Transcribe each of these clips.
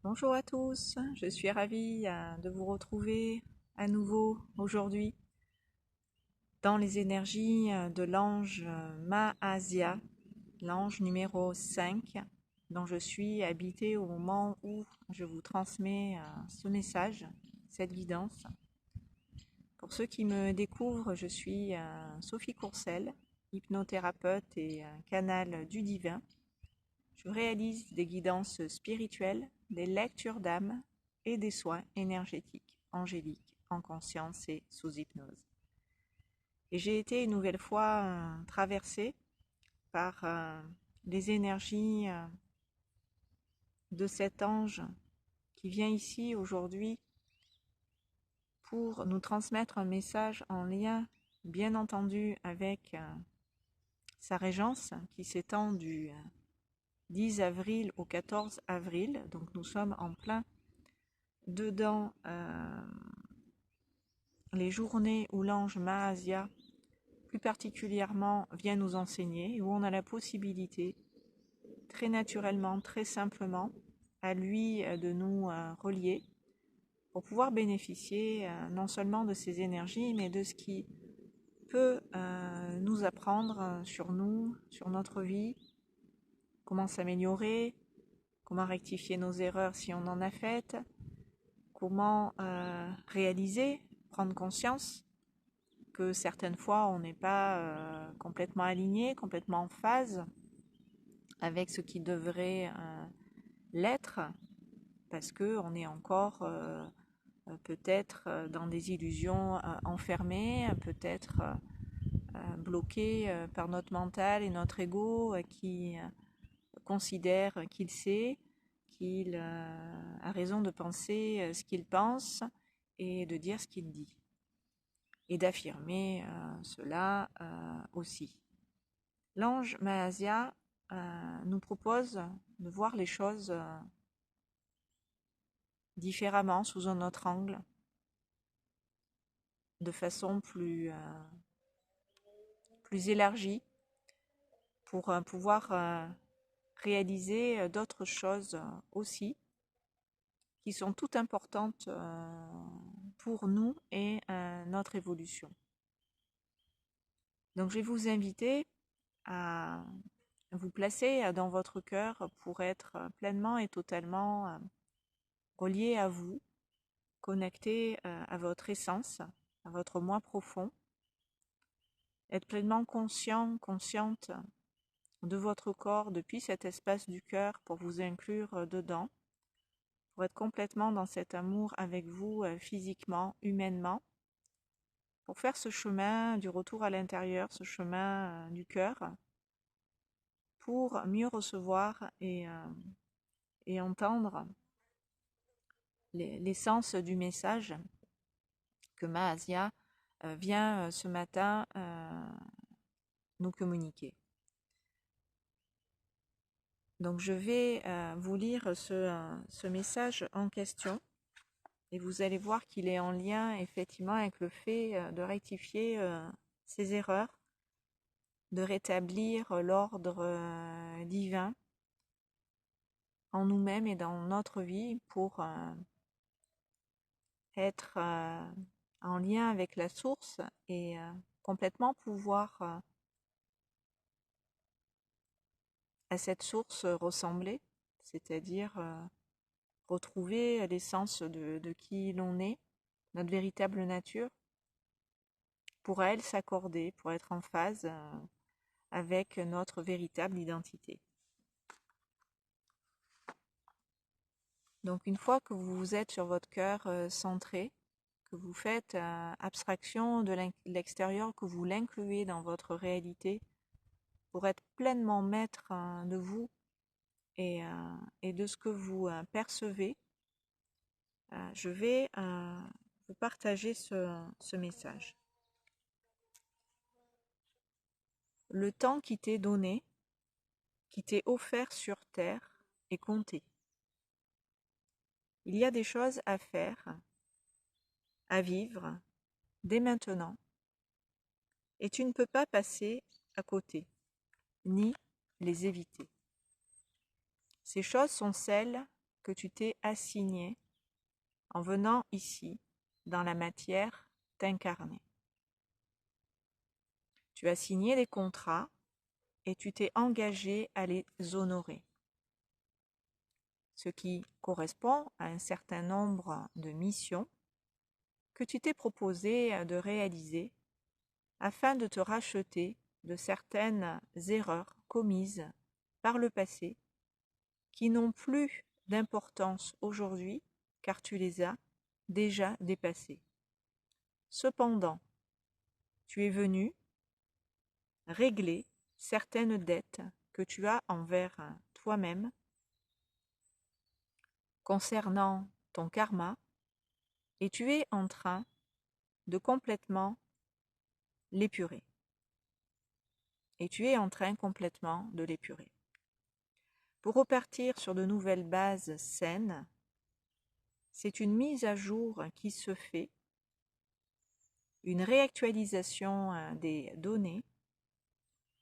Bonjour à tous, je suis ravie de vous retrouver à nouveau aujourd'hui dans les énergies de l'ange Mahasia, l'ange numéro 5, dont je suis habitée au moment où je vous transmets ce message, cette guidance. Pour ceux qui me découvrent, je suis Sophie Courcel, hypnothérapeute et canal du divin. Je réalise des guidances spirituelles, des lectures d'âme et des soins énergétiques, angéliques, en conscience et sous hypnose. Et j'ai été une nouvelle fois traversée par les énergies de cet ange qui vient ici aujourd'hui pour nous transmettre un message en lien, bien entendu, avec sa régence qui s'étend du 10 avril au 14 avril, donc nous sommes en plein dedans les journées où l'ange Mahasia, plus particulièrement, vient nous enseigner, où on a la possibilité, très naturellement, très simplement, à lui de nous relier, pour pouvoir bénéficier non seulement de ses énergies, mais de ce qui peut nous apprendre sur nous, sur notre vie, comment s'améliorer, comment rectifier nos erreurs si on en a faites, comment réaliser, prendre conscience que certaines fois on n'est pas complètement aligné, complètement en phase avec ce qui devrait l'être, parce qu'on est encore peut-être dans des illusions enfermées, peut-être bloqué par notre mental et notre ego qui considère qu'il sait, qu'il a raison de penser ce qu'il pense et de dire ce qu'il dit, et d'affirmer cela aussi. L'ange Mahasia nous propose de voir les choses différemment, sous un autre angle, de façon plus élargie, pour pouvoir réaliser d'autres choses aussi, qui sont toutes importantes pour nous et notre évolution. Donc je vais vous inviter à vous placer dans votre cœur pour être pleinement et totalement relié à vous, connecté à votre essence, à votre moi profond, être pleinement conscient, consciente de votre corps depuis cet espace du cœur pour vous inclure dedans, pour être complètement dans cet amour avec vous physiquement, humainement, pour faire ce chemin du retour à l'intérieur, ce chemin du cœur, pour mieux recevoir et entendre l'essence du message que Mahasia vient ce matin nous communiquer. Donc je vais vous lire ce message en question, et vous allez voir qu'il est en lien effectivement avec le fait de rectifier ses erreurs, de rétablir l'ordre divin en nous-mêmes et dans notre vie pour être en lien avec la source et complètement pouvoir à cette source ressembler, c'est-à-dire retrouver l'essence de qui l'on est, notre véritable nature, pour elle s'accorder, pour être en phase avec notre véritable identité. Donc une fois que vous êtes sur votre cœur centré, que vous faites abstraction de l'extérieur, que vous l'incluez dans votre réalité, pour être pleinement maître de vous et de ce que vous percevez, je vais vous partager ce message. Le temps qui t'est donné, qui t'est offert sur terre, est compté. Il y a des choses à faire, à vivre, dès maintenant, et tu ne peux pas passer à côté, ni les éviter. Ces choses sont celles que tu t'es assigné en venant ici, dans la matière, t'incarner. Tu as signé des contrats et tu t'es engagé à les honorer, ce qui correspond à un certain nombre de missions que tu t'es proposé de réaliser afin de te racheter de certaines erreurs commises par le passé qui n'ont plus d'importance aujourd'hui car tu les as déjà dépassées. Cependant, tu es venu régler certaines dettes que tu as envers toi-même concernant ton karma et tu es en train de complètement l'épurer. Et tu es en train complètement de l'épurer. Pour repartir sur de nouvelles bases saines, c'est une mise à jour qui se fait, une réactualisation des données,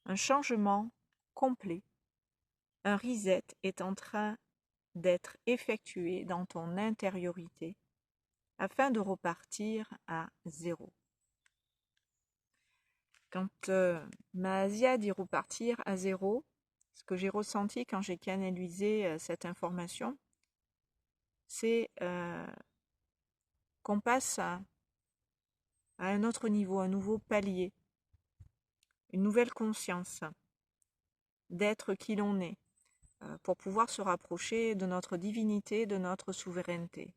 un changement complet, un reset est en train d'être effectué dans ton intériorité afin de repartir à zéro. Quand Mahasia dit repartir à zéro, ce que j'ai ressenti quand j'ai canalisé cette information, c'est qu'on passe à un autre niveau, un nouveau palier, une nouvelle conscience d'être qui l'on est, pour pouvoir se rapprocher de notre divinité, de notre souveraineté.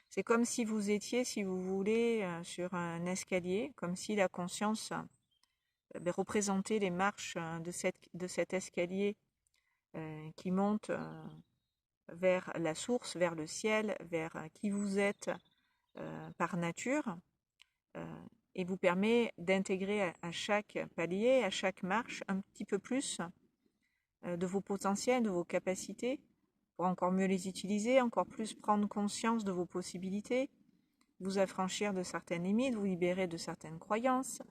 C'est comme si vous étiez, si vous voulez, sur un escalier, comme si la conscience représentait les marches de cet escalier qui monte vers la source, vers le ciel, vers qui vous êtes par nature, et vous permet d'intégrer à chaque palier, à chaque marche, un petit peu plus de vos potentiels, de vos capacités, pour encore mieux les utiliser, encore plus prendre conscience de vos possibilités, vous affranchir de certaines limites, vous libérer de certaines croyances,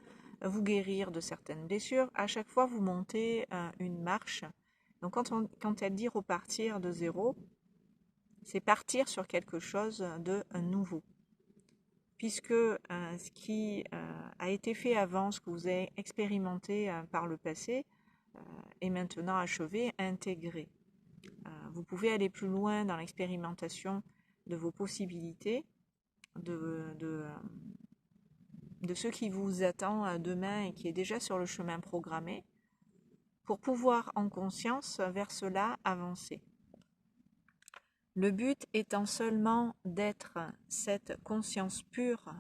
vous guérir de certaines blessures. À chaque fois, vous montez une marche. Donc quand elle dit repartir de zéro, c'est partir sur quelque chose de nouveau. Puisque ce qui a été fait avant, ce que vous avez expérimenté par le passé, est maintenant achevé, intégré. Vous pouvez aller plus loin dans l'expérimentation de vos possibilités, de ce qui vous attend demain et qui est déjà sur le chemin programmé, pour pouvoir en conscience vers cela avancer. Le but étant seulement d'être cette conscience pure,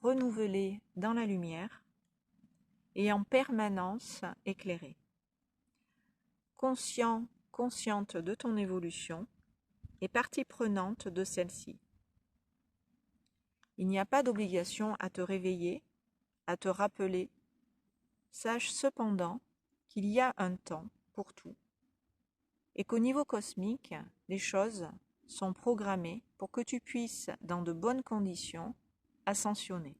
renouvelée dans la lumière et en permanence éclairée. Conscient, consciente de ton évolution et partie prenante de celle-ci. Il n'y a pas d'obligation à te réveiller, à te rappeler. Sache cependant qu'il y a un temps pour tout et qu'au niveau cosmique, les choses sont programmées pour que tu puisses, dans de bonnes conditions, ascensionner,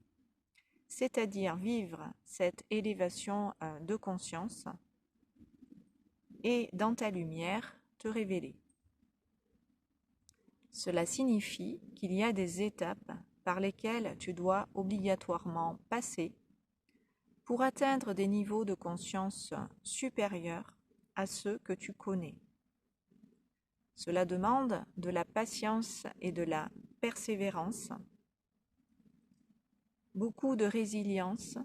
c'est-à-dire vivre cette élévation de conscience et dans ta lumière te révéler. Cela signifie qu'il y a des étapes par lesquelles tu dois obligatoirement passer pour atteindre des niveaux de conscience supérieurs à ceux que tu connais. Cela demande de la patience et de la persévérance, beaucoup de résilience,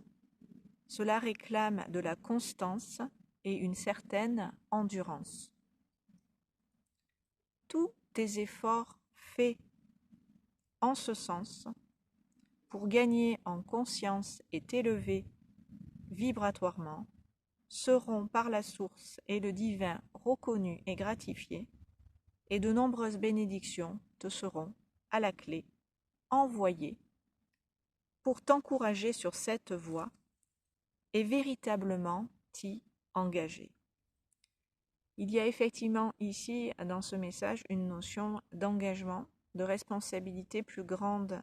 cela réclame de la constance et une certaine endurance. Tous tes efforts faits en ce sens pour gagner en conscience et t'élever vibratoirement seront par la source et le divin reconnus et gratifiés, et de nombreuses bénédictions te seront, à la clé, envoyées pour t'encourager sur cette voie et véritablement t'y engager. Il y a effectivement ici, dans ce message, une notion d'engagement, de responsabilité plus grande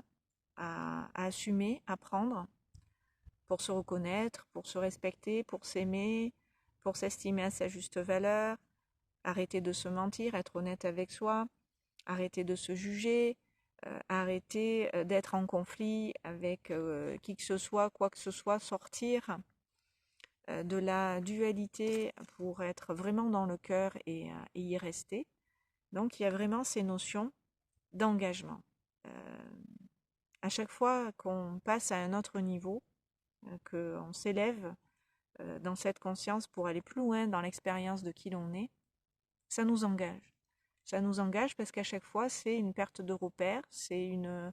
à assumer, à prendre, pour se reconnaître, pour se respecter, pour s'aimer, pour s'estimer à sa juste valeur, arrêter de se mentir, être honnête avec soi, Arrêter de se juger, arrêter d'être en conflit avec qui que ce soit, quoi que ce soit, sortir de la dualité pour être vraiment dans le cœur et y rester. Donc il y a vraiment ces notions d'engagement. À chaque fois qu'on passe à un autre niveau, qu'on s'élève dans cette conscience pour aller plus loin dans l'expérience de qui l'on est, ça nous engage. Ça nous engage parce qu'à chaque fois, c'est une perte de repère, c'est une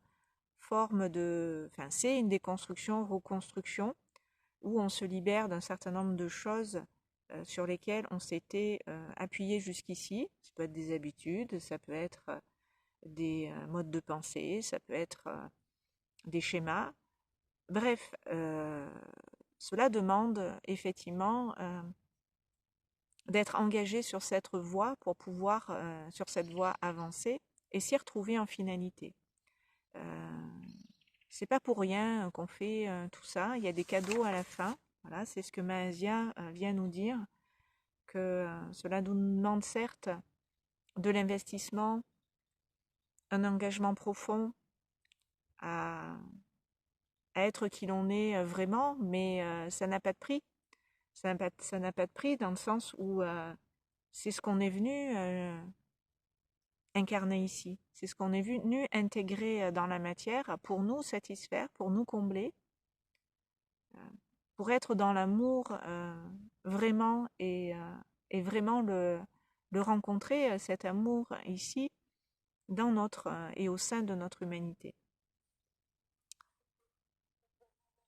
forme de... Enfin, c'est une déconstruction, reconstruction, où on se libère d'un certain nombre de choses sur lesquelles on s'était appuyé jusqu'ici. Ça peut être des habitudes, ça peut être des modes de pensée, ça peut être des schémas. Bref, cela demande effectivement d'être engagé sur cette voie pour pouvoir, sur cette voie, avancer et s'y retrouver en finalité. C'est pas pour rien qu'on fait tout ça. Il y a des cadeaux à la fin. Voilà, c'est ce que Maasia vient nous dire, que cela nous demande certes de l'investissement, un engagement profond à être qui l'on est vraiment, mais ça n'a pas de prix. Ça n'a pas de prix dans le sens où c'est ce qu'on est venu incarner ici. C'est ce qu'on est venu intégrer dans la matière pour nous satisfaire, pour nous combler, pour être dans l'amour vraiment et vraiment le rencontrer, cet amour ici, dans notre et au sein de notre humanité.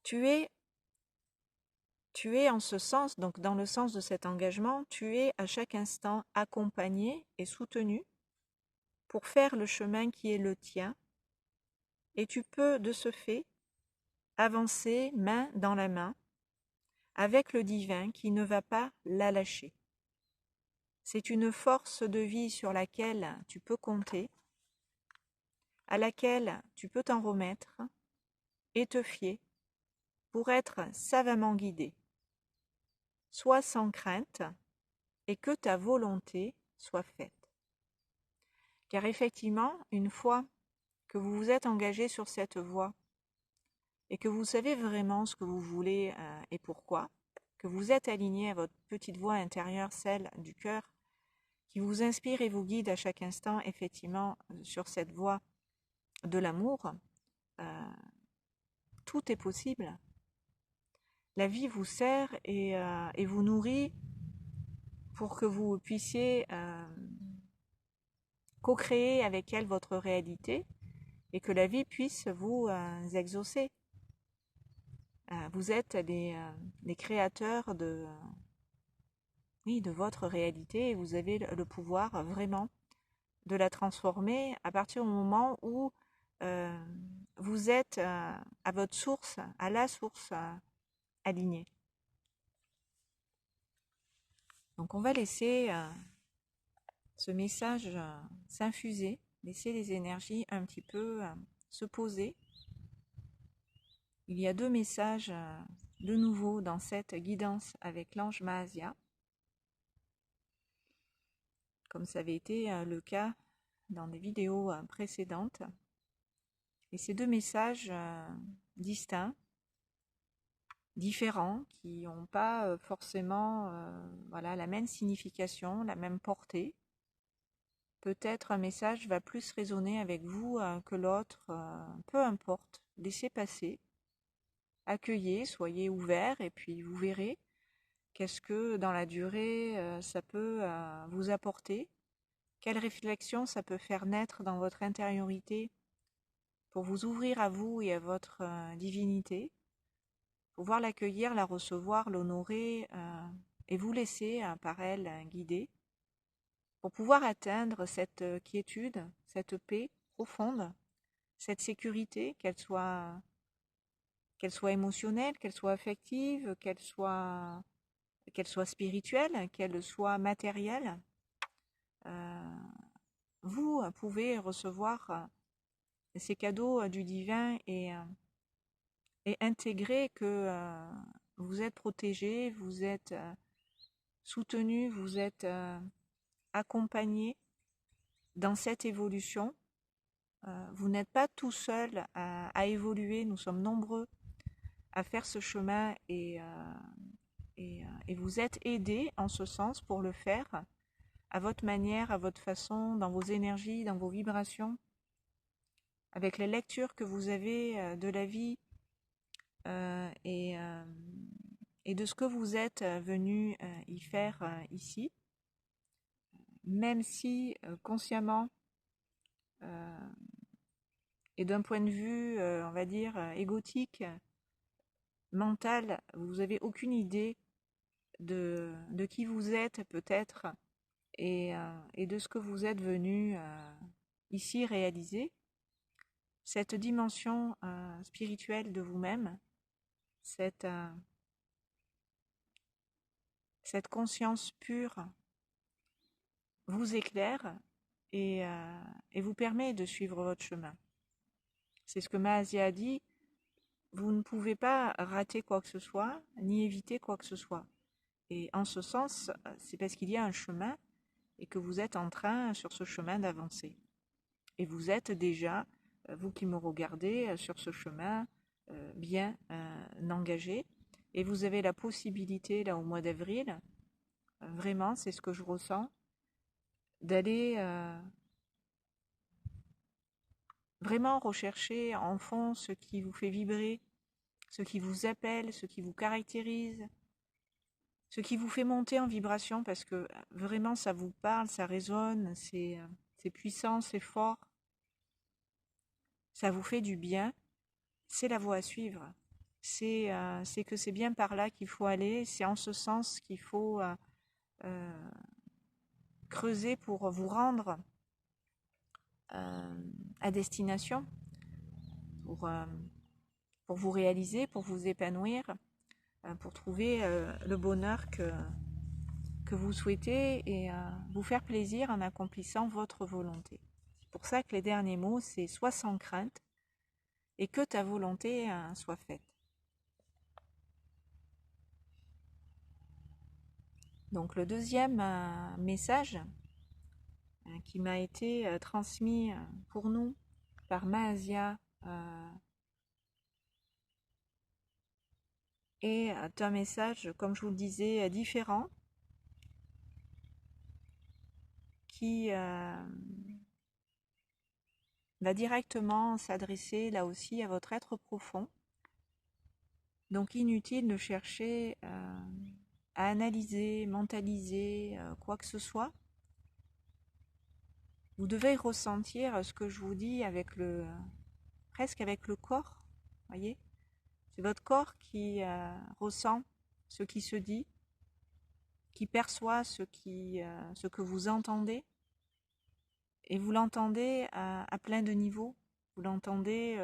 Tu es en ce sens, donc dans le sens de cet engagement, tu es à chaque instant accompagné et soutenu pour faire le chemin qui est le tien, et tu peux de ce fait avancer main dans la main avec le divin qui ne va pas la lâcher. C'est une force de vie sur laquelle tu peux compter, à laquelle tu peux t'en remettre et te fier pour être savamment guidé. Sois sans crainte et que ta volonté soit faite. Car effectivement, une fois que vous vous êtes engagé sur cette voie et que vous savez vraiment ce que vous voulez et pourquoi, que vous êtes aligné à votre petite voix intérieure, celle du cœur, qui vous inspire et vous guide à chaque instant, effectivement, sur cette voie de l'amour, tout est possible. La vie vous sert et vous nourrit pour que vous puissiez co-créer avec elle votre réalité et que la vie puisse vous exaucer. Vous êtes les créateurs de votre réalité et vous avez le pouvoir vraiment de la transformer à partir du moment où vous êtes à votre source, à la source alignée. Donc on va laisser ce message s'infuser, laisser les énergies un petit peu se poser. Il y a 2 messages de nouveau dans cette guidance avec l'ange Maasia, comme ça avait été le cas dans des vidéos précédentes. Et ces 2 messages distincts, différents, qui n'ont pas forcément la même signification, la même portée. Peut-être un message va plus résonner avec vous que l'autre, peu importe, laissez passer, accueillez, soyez ouverts et puis vous verrez qu'est-ce que dans la durée ça peut vous apporter, quelle réflexion ça peut faire naître dans votre intériorité pour vous ouvrir à vous et à votre divinité, pouvoir l'accueillir, la recevoir, l'honorer et vous laisser par elle guider pour pouvoir atteindre cette quiétude, cette paix profonde, cette sécurité, qu'elle soit émotionnelle, qu'elle soit affective, qu'elle soit spirituelle, qu'elle soit matérielle. Vous pouvez recevoir ces cadeaux du divin et intégrer que vous êtes protégé, vous êtes soutenu, vous êtes accompagné dans cette évolution, vous n'êtes pas tout seul à évoluer, nous sommes nombreux à faire ce chemin et vous êtes aidés en ce sens pour le faire à votre manière, à votre façon, dans vos énergies, dans vos vibrations, avec les lectures que vous avez de la vie et de ce que vous êtes venu y faire ici, même si consciemment et d'un point de vue, on va dire, égotique, mental, vous n'avez aucune idée de qui vous êtes peut-être et de ce que vous êtes venu ici réaliser. Cette dimension spirituelle de vous-même, cette conscience pure vous éclaire et vous permet de suivre votre chemin. C'est ce que Mahasia a dit, vous ne pouvez pas rater quoi que ce soit, ni éviter quoi que ce soit. Et en ce sens, c'est parce qu'il y a un chemin et que vous êtes en train sur ce chemin d'avancer. Et vous êtes déjà, vous qui me regardez, sur ce chemin bien engagé. Et vous avez la possibilité, là au mois d'avril, vraiment, c'est ce que je ressens, d'aller vraiment rechercher en fond ce qui vous fait vibrer, ce qui vous appelle, ce qui vous caractérise, ce qui vous fait monter en vibration parce que vraiment ça vous parle, ça résonne, c'est puissant, c'est fort, ça vous fait du bien, c'est la voie à suivre. C'est que c'est bien par là qu'il faut aller, c'est en ce sens qu'il faut creuser pour vous rendre à destination, pour vous réaliser, pour vous épanouir, pour trouver le bonheur que vous souhaitez et vous faire plaisir en accomplissant votre volonté. C'est pour ça que les derniers mots, c'est sois sans crainte et que ta volonté soit faite. Donc le deuxième message qui m'a été transmis pour nous par Mahasia est un message, comme je vous le disais, différent, qui va directement s'adresser là aussi à votre être profond. Donc inutile de chercher à analyser, mentaliser, quoi que ce soit. Vous devez ressentir ce que je vous dis avec presque avec le corps, voyez. C'est votre corps qui ressent ce qui se dit, qui perçoit ce que vous entendez, et vous l'entendez à plein de niveaux. Vous l'entendez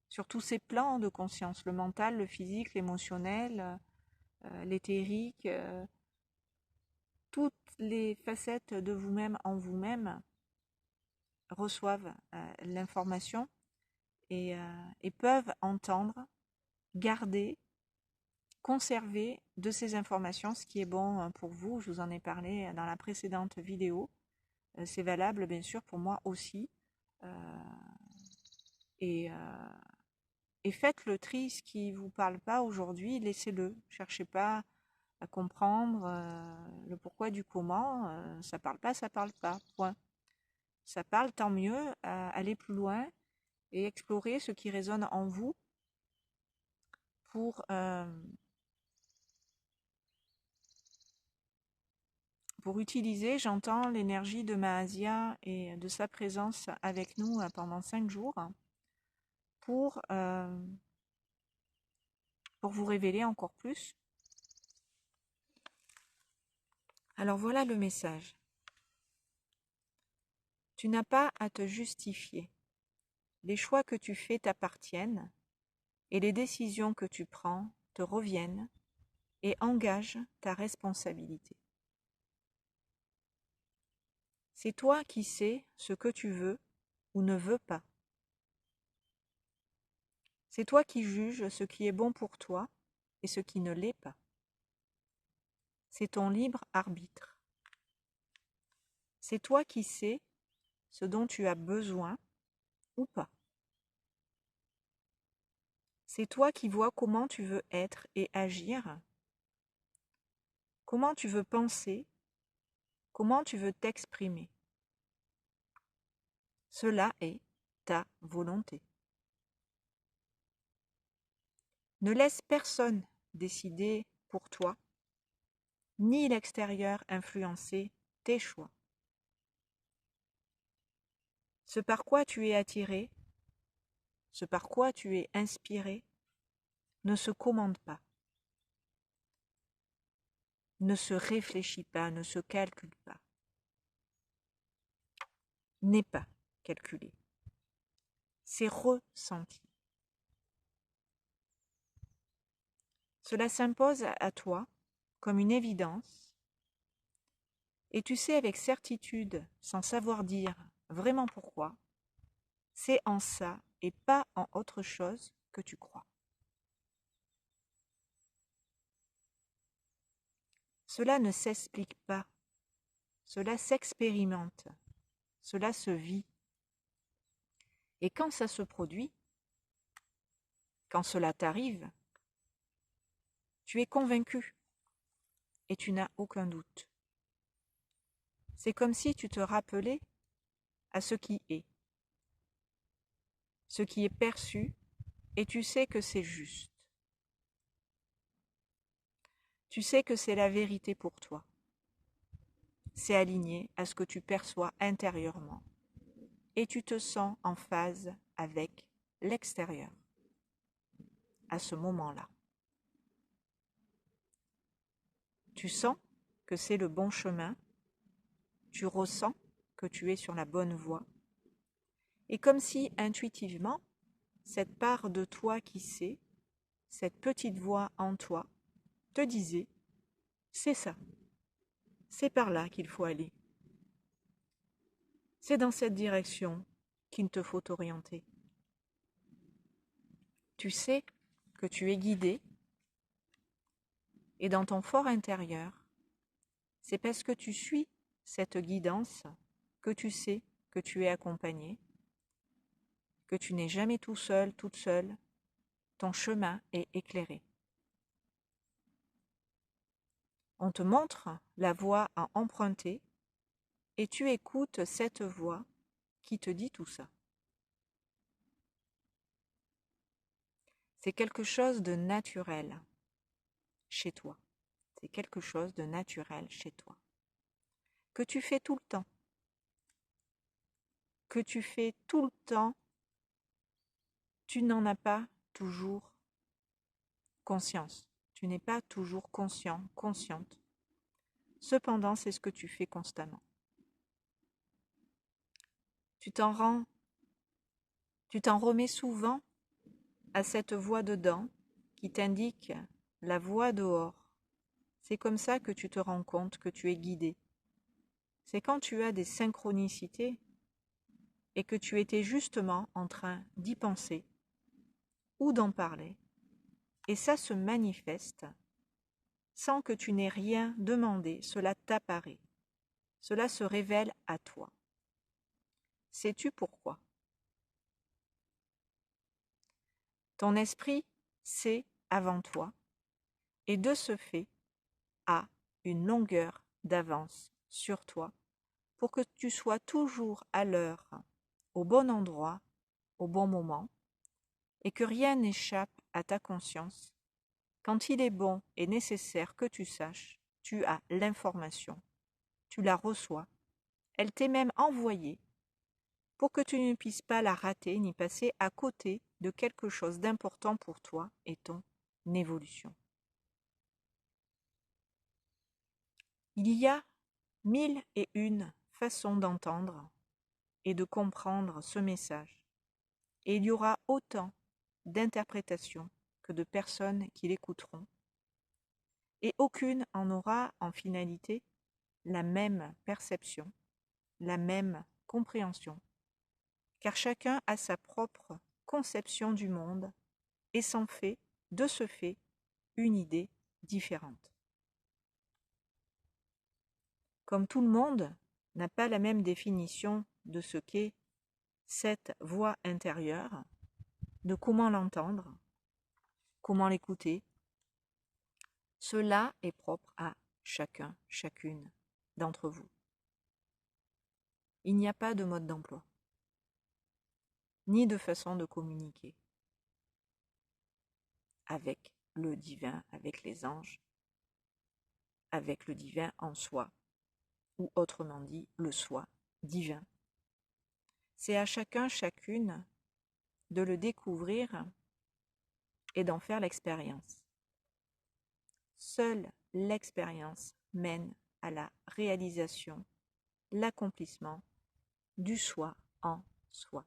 sur tous ces plans de conscience, le mental, le physique, l'émotionnel, l'éthérique, toutes les facettes de vous-même en vous-même reçoivent l'information et peuvent entendre, garder, conserver de ces informations ce qui est bon pour vous. Je vous en ai parlé dans la précédente vidéo. C'est valable bien sûr pour moi aussi. Et faites le tri, ce qui ne vous parle pas aujourd'hui, laissez-le. Cherchez pas à comprendre le pourquoi du comment. Ça parle pas, point. Ça parle, tant mieux, aller plus loin et explorer ce qui résonne en vous pour utiliser, j'entends l'énergie de Mahasia et de sa présence avec nous pendant 5 jours pour vous révéler encore plus. Alors voilà le message. Tu n'as pas à te justifier. Les choix que tu fais t'appartiennent et les décisions que tu prends te reviennent et engagent ta responsabilité. C'est toi qui sais ce que tu veux ou ne veux pas. C'est toi qui juges ce qui est bon pour toi et ce qui ne l'est pas. C'est ton libre arbitre. C'est toi qui sais ce dont tu as besoin ou pas. C'est toi qui vois comment tu veux être et agir, comment tu veux penser, comment tu veux t'exprimer. Cela est ta volonté. Ne laisse personne décider pour toi, ni l'extérieur influencer tes choix. Ce par quoi tu es attiré, ce par quoi tu es inspiré, ne se commande pas, ne se réfléchit pas, ne se calcule pas, n'est pas calculé. C'est ressenti. Cela s'impose à toi comme une évidence, et tu sais avec certitude, sans savoir dire vraiment pourquoi, c'est en ça et pas en autre chose que tu crois. Cela ne s'explique pas, cela s'expérimente, cela se vit. Et quand ça se produit, quand cela t'arrive, tu es convaincu et tu n'as aucun doute. C'est comme si tu te rappelais à ce qui est perçu, et tu sais que c'est juste. Tu sais que c'est la vérité pour toi. C'est aligné à ce que tu perçois intérieurement, et tu te sens en phase avec l'extérieur à ce moment-là. Tu sens que c'est le bon chemin, tu ressens que tu es sur la bonne voie, et comme si intuitivement, cette part de toi qui sait, cette petite voix en toi, te disait « c'est ça, c'est par là qu'il faut aller. C'est dans cette direction qu'il te faut t'orienter. » Tu sais que tu es guidé, et dans ton fort intérieur, c'est parce que tu suis cette guidance que tu sais que tu es accompagné, que tu n'es jamais tout seul, toute seule, ton chemin est éclairé. On te montre la voie à emprunter et tu écoutes cette voix qui te dit tout ça. C'est quelque chose de naturel chez toi. C'est quelque chose de naturel chez toi. Que tu fais tout le temps. Que tu fais tout le temps, tu n'en as pas toujours conscience. Tu n'es pas toujours conscient, consciente. Cependant, c'est ce que tu fais constamment. Tu t'en remets souvent à cette voix dedans qui t'indique la voie dehors. C'est comme ça que tu te rends compte que tu es guidé. C'est quand tu as des synchronicités et que tu étais justement en train d'y penser ou d'en parler, et ça se manifeste sans que tu n'aies rien demandé, cela t'apparaît, cela se révèle à toi. Sais-tu pourquoi? Ton esprit sait avant toi, et de ce fait a une longueur d'avance sur toi pour que tu sois toujours à l'heure, au bon endroit, au bon moment, et que rien n'échappe à ta conscience. Quand il est bon et nécessaire que tu saches, tu as l'information, tu la reçois, elle t'est même envoyée pour que tu ne puisses pas la rater ni passer à côté de quelque chose d'important pour toi et ton évolution. Il y a 1001 façons d'entendre et de comprendre ce message, et il y aura autant d'interprétations que de personnes qui l'écouteront, et aucune en aura en finalité la même perception, la même compréhension, car chacun a sa propre conception du monde et s'en fait, de ce fait, une idée différente. Comme tout le monde, n'a pas la même définition de ce qu'est cette voix intérieure, de comment l'entendre, comment l'écouter. Cela est propre à chacun, chacune d'entre vous. Il n'y a pas de mode d'emploi, ni de façon de communiquer avec le divin, avec les anges, avec le divin en soi, ou autrement dit, le soi divin. C'est à chacun, chacune de le découvrir et d'en faire l'expérience. Seule l'expérience mène à la réalisation, l'accomplissement du soi en soi.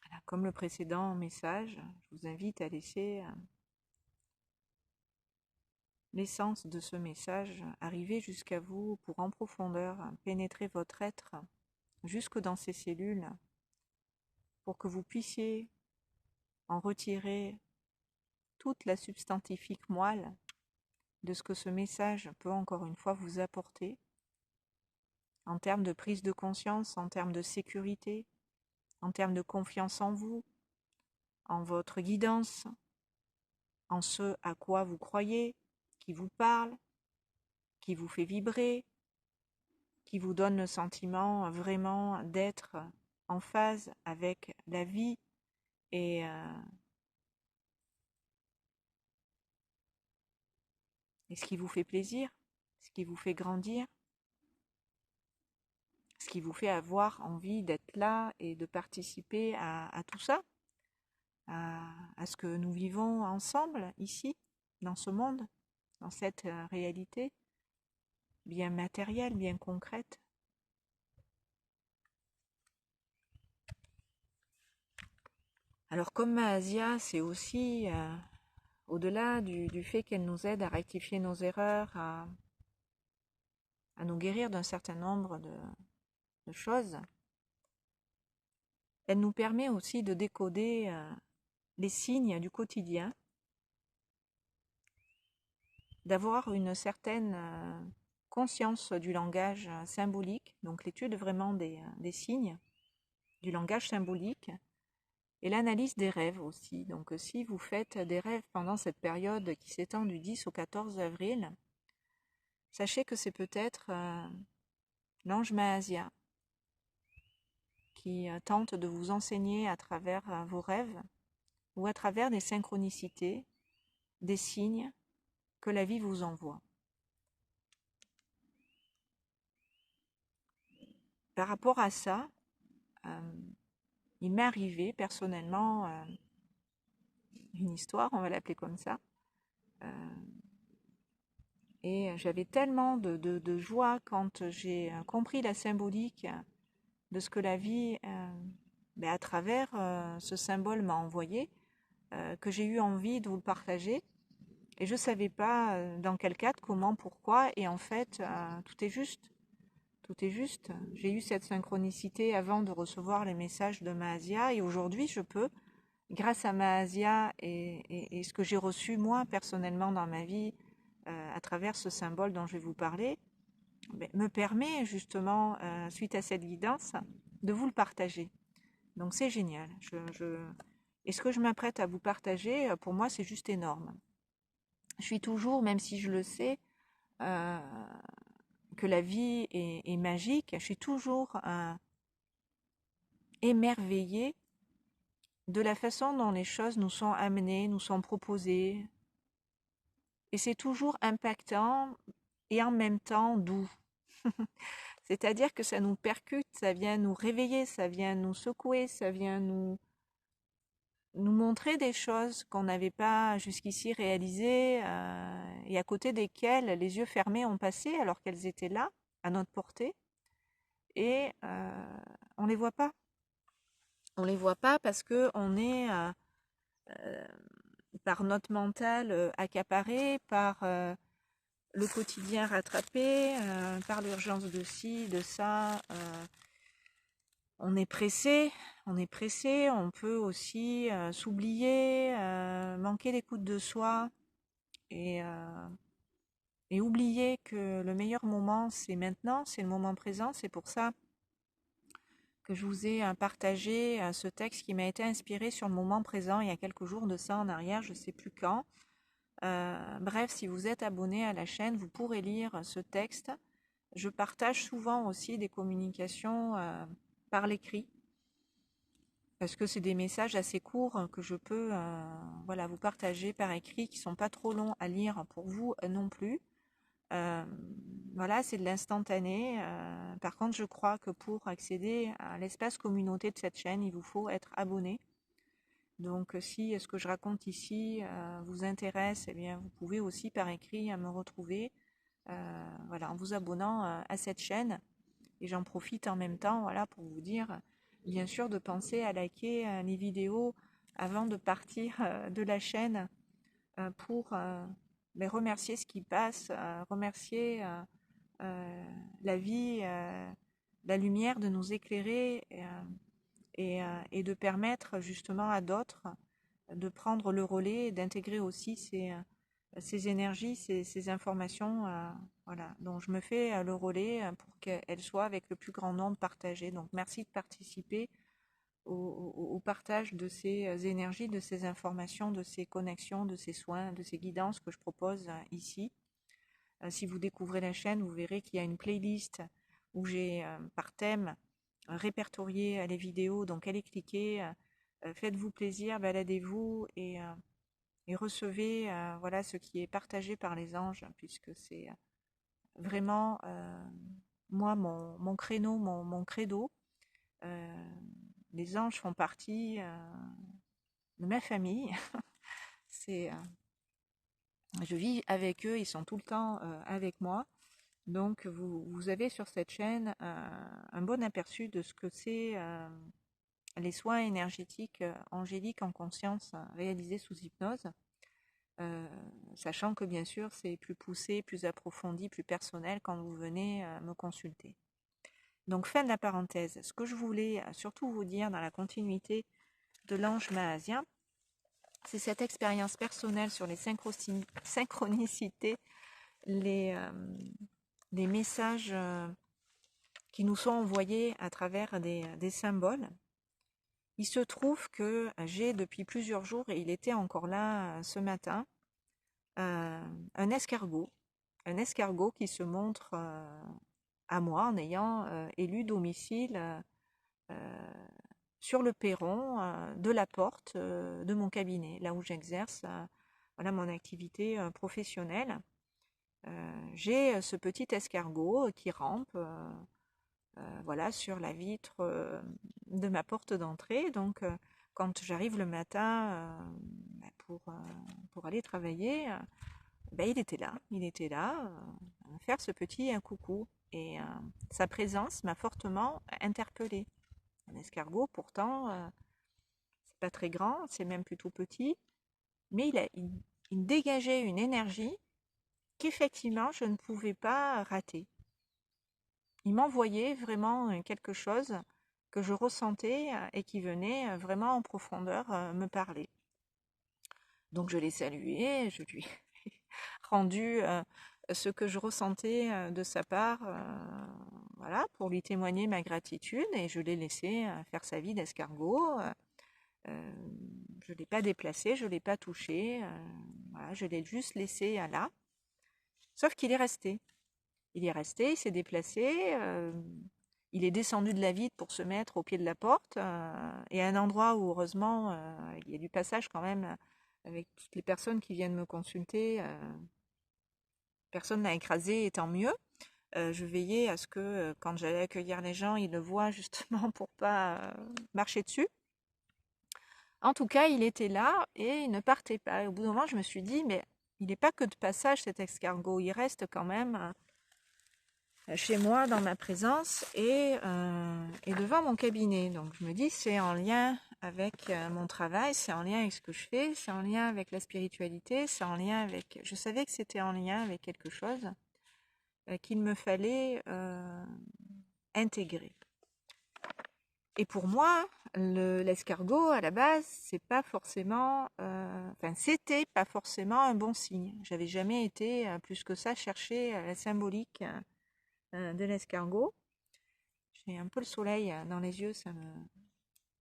Voilà, comme le précédent message, je vous invite à laisser l'essence de ce message arriver jusqu'à vous pour en profondeur pénétrer votre être jusque dans ces cellules pour que vous puissiez en retirer toute la substantifique moelle de ce que ce message peut encore une fois vous apporter en termes de prise de conscience, en termes de sécurité, en termes de confiance en vous, en votre guidance, en ce à quoi vous croyez, qui vous parle, qui vous fait vibrer, qui vous donne le sentiment vraiment d'être en phase avec la vie et ce qui vous fait plaisir, ce qui vous fait grandir, ce qui vous fait avoir envie d'être là et de participer à tout ça, à ce que nous vivons ensemble ici, dans ce monde, dans cette réalité bien matérielle, bien concrète. Alors comme Maasia, c'est aussi, au-delà du fait qu'elle nous aide à rectifier nos erreurs, à nous guérir d'un certain nombre de choses, elle nous permet aussi de décoder les signes du quotidien, d'avoir une certaine conscience du langage symbolique, donc l'étude vraiment des signes, du langage symbolique, et l'analyse des rêves aussi. Donc si vous faites des rêves pendant cette période qui s'étend du 10 au 14 avril, sachez que c'est peut-être l'ange Maasia qui tente de vous enseigner à travers vos rêves ou à travers des synchronicités, des signes que la vie vous envoie. Par rapport à ça, il m'est arrivé personnellement une histoire, on va l'appeler comme ça, et j'avais tellement de joie quand j'ai compris la symbolique de ce que la vie, à travers ce symbole m'a envoyé, que j'ai eu envie de vous le partager. Et je ne savais pas dans quel cadre, comment, pourquoi. Et en fait, tout est juste. Tout est juste. J'ai eu cette synchronicité avant de recevoir les messages de Maasia. Et aujourd'hui, je peux, grâce à Maasia et ce que j'ai reçu moi personnellement dans ma vie, à travers ce symbole dont je vais vous parler, me permet justement, suite à cette guidance, de vous le partager. Donc c'est génial. Et ce que je m'apprête à vous partager, pour moi, c'est juste énorme. Je suis toujours, même si je le sais, que la vie est magique, je suis toujours émerveillée de la façon dont les choses nous sont amenées, nous sont proposées. Et c'est toujours impactant et en même temps doux. C'est-à-dire que ça nous percute, ça vient nous réveiller, ça vient nous secouer, ça vient nous montrer des choses qu'on n'avait pas jusqu'ici réalisées et à côté desquelles les yeux fermés ont passé alors qu'elles étaient là, à notre portée. Et on ne les voit pas. On ne les voit pas parce qu'on est, par notre mental accaparé, par le quotidien rattrapé, par l'urgence de ci, de ça. On est pressé, on peut aussi s'oublier, manquer d'écoute de soi, et oublier que le meilleur moment, c'est maintenant, c'est le moment présent. C'est pour ça que je vous ai partagé ce texte qui m'a été inspiré sur le moment présent il y a quelques jours de ça en arrière, je ne sais plus quand. Bref, si vous êtes abonné à la chaîne, vous pourrez lire ce texte. Je partage souvent aussi des communications par l'écrit, parce que c'est des messages assez courts que je peux voilà, vous partager par écrit, qui ne sont pas trop longs à lire pour vous non plus. Voilà, c'est de l'instantané. Par contre, je crois que pour accéder à l'espace communauté de cette chaîne, il vous faut être abonné. Donc, si ce que je raconte ici vous intéresse, eh bien, vous pouvez aussi par écrit me retrouver voilà, en vous abonnant à cette chaîne. Et j'en profite en même temps voilà, pour vous dire, bien sûr, de penser à liker les vidéos avant de partir de la chaîne pour remercier ce qui passe, remercier la vie, la lumière de nous éclairer et de permettre justement à d'autres de prendre le relais et d'intégrer aussi ces énergies, ces informations voilà, dont je me fais le relais pour qu'elles soient avec le plus grand nombre partagées. Donc merci de participer au partage de ces énergies, de ces informations, de ces connexions, de ces soins, de ces guidances que je propose ici. Si vous découvrez la chaîne, vous verrez qu'il y a une playlist où j'ai par thème répertorié les vidéos, donc allez cliquer, faites-vous plaisir, baladez-vous et recevez voilà, ce qui est partagé par les anges, puisque c'est vraiment moi mon créneau, mon credo. Les anges font partie de ma famille. C'est, je vis avec eux, ils sont tout le temps avec moi. Donc vous avez sur cette chaîne un bon aperçu de ce que c'est les soins énergétiques angéliques en conscience réalisés sous hypnose. Sachant que bien sûr c'est plus poussé, plus approfondi, plus personnel quand vous venez me consulter. Donc fin de la parenthèse. Ce que je voulais surtout vous dire dans la continuité de l'ange Mahasien, c'est cette expérience personnelle sur les synchronicités, les messages qui nous sont envoyés à travers des symboles. Il se trouve que j'ai depuis plusieurs jours, et il était encore là ce matin, un escargot qui se montre à moi en ayant élu domicile sur le perron de la porte de mon cabinet, là où j'exerce voilà, mon activité professionnelle. J'ai ce petit escargot qui rampe voilà, sur la vitre de ma porte d'entrée. Donc, quand j'arrive le matin pour aller travailler, il était là, à me faire ce petit coucou. Et sa présence m'a fortement interpellée. Un escargot, pourtant, c'est pas très grand, c'est même plutôt petit, mais il dégageait une énergie qu'effectivement je ne pouvais pas rater. Il m'envoyait vraiment quelque chose que je ressentais et qui venait vraiment en profondeur me parler. Donc je l'ai salué, je lui ai rendu ce que je ressentais de sa part, voilà, pour lui témoigner ma gratitude, et je l'ai laissé faire sa vie d'escargot. Je ne l'ai pas déplacé, je ne l'ai pas touché, voilà, je l'ai juste laissé là. Sauf qu'il est resté. Il s'est déplacé, il est descendu de la vitre pour se mettre au pied de la porte, et à un endroit où heureusement il y a du passage quand même avec toutes les personnes qui viennent me consulter. Personne n'a écrasé, et tant mieux. Je veillais à ce que quand j'allais accueillir les gens, ils le voient justement pour pas marcher dessus. En tout cas, il était là et il ne partait pas. Et au bout d'un moment, je me suis dit, mais il n'est pas que de passage cet escargot, il reste quand même chez moi, dans ma présence et devant mon cabinet. Donc je me dis, c'est en lien avec mon travail, c'est en lien avec ce que je fais, c'est en lien avec la spiritualité, c'est en lien avec... Je savais que c'était en lien avec quelque chose qu'il me fallait intégrer. Et pour moi, l'escargot, à la base, c'est pas forcément, enfin, c'était pas forcément un bon signe. J'avais jamais été plus que ça chercher la symbolique de l'escargot. J'ai un peu le soleil dans les yeux, ça me...